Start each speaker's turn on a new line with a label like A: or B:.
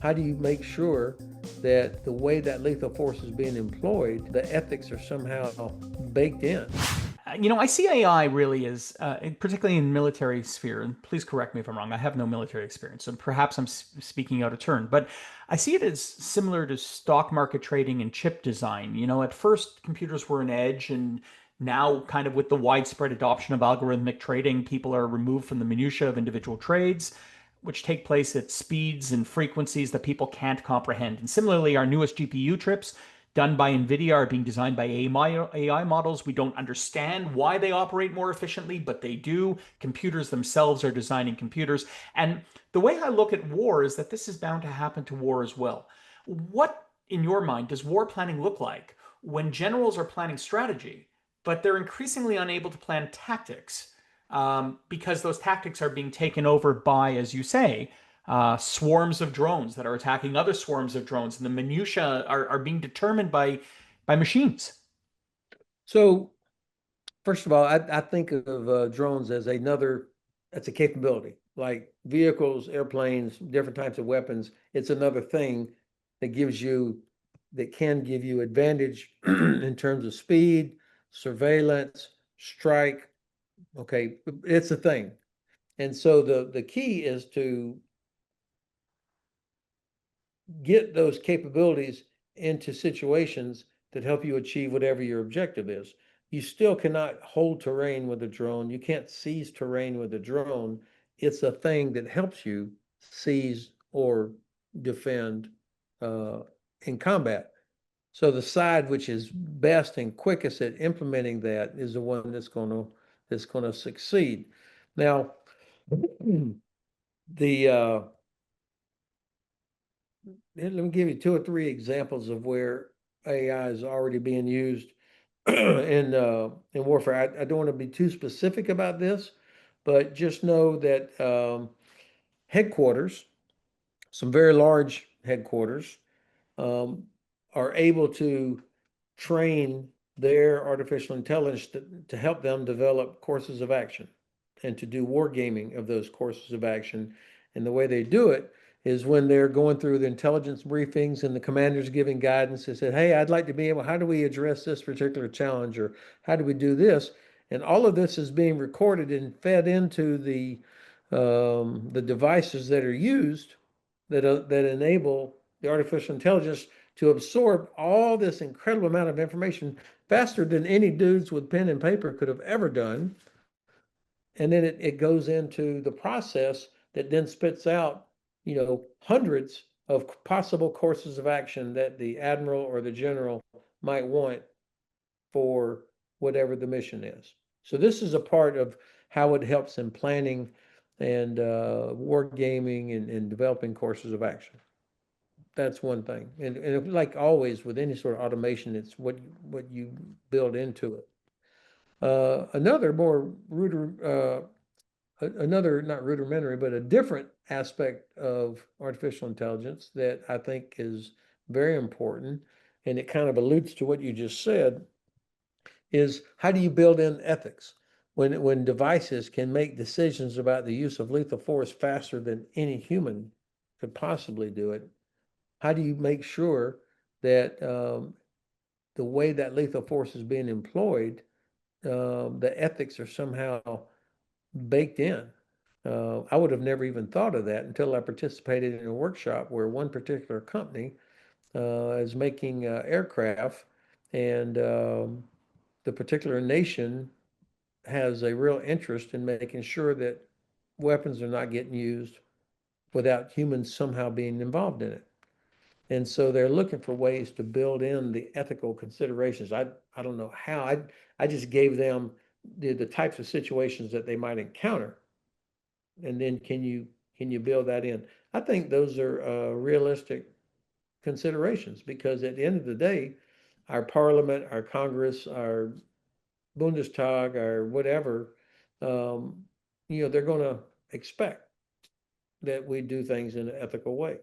A: how do you make sure that the way that lethal force is being employed, the ethics are somehow baked in?
B: I see AI really as, particularly in military sphere, and please correct me if I'm wrong. I have no military experience, so perhaps I'm speaking out of turn, but I see it as similar to stock market trading and chip design. At first computers were an edge, and now kind of with the widespread adoption of algorithmic trading, people are removed from the minutia of individual trades, which take place at speeds and frequencies that people can't comprehend. And similarly, our newest GPU chips done by NVIDIA are being designed by AI models. We don't understand why they operate more efficiently, but they do. Computers themselves are designing computers. And the way I look at war is that this is bound to happen to war as well. What, in your mind, does war planning look like when generals are planning strategy, but they're increasingly unable to plan tactics because those tactics are being taken over by, as you say, swarms of drones that are attacking other swarms of drones, and the minutia are being determined by machines.
A: So, first of all, I think of drones as that's a capability, like vehicles, airplanes, different types of weapons. It's another thing that can give you advantage in terms of speed, surveillance, strike. Okay, it's a thing. And so the key is to get those capabilities into situations that help you achieve whatever your objective is. You still cannot hold terrain with a drone. You can't seize terrain with a drone. It's a thing that helps you seize or defend uh, in combat. So the side which is best and quickest at implementing that is the one that's going to succeed. Now, the let me give you two or three examples of where AI is already being used in warfare. I don't want to be too specific about this, but just know that headquarters, some very large headquarters, um, are able to train their artificial intelligence to help them develop courses of action and to do war gaming of those courses of action. And the way they do it is when they're going through the intelligence briefings and the commander's giving guidance. They said, hey, I'd like to be able, how do we address this particular challenge, or how do we do this? And all of this is being recorded and fed into the devices that are used that enable the artificial intelligence to absorb all this incredible amount of information faster than any dudes with pen and paper could have ever done. And then it goes into the process that then spits out, hundreds of possible courses of action that the admiral or the general might want for whatever the mission is. So this is a part of how it helps in planning and war gaming and developing courses of action. That's one thing. And like always with any sort of automation, it's what you build into it. Another more another not rudimentary, but a different aspect of artificial intelligence that I think is very important, and it kind of alludes to what you just said, is how do you build in ethics when devices can make decisions about the use of lethal force faster than any human could possibly do it? How do you make sure that the way that lethal force is being employed, the ethics are somehow baked in? I would have never even thought of that until I participated in a workshop where one particular company is making aircraft, and the particular nation has a real interest in making sure that weapons are not getting used without humans somehow being involved in it. And so they're looking for ways to build in the ethical considerations. I don't know how. I just gave them the types of situations that they might encounter, and then can you build that in? I think those are realistic considerations, because at the end of the day, our parliament, our Congress, our Bundestag, or whatever, they're going to expect that we do things in an ethical way.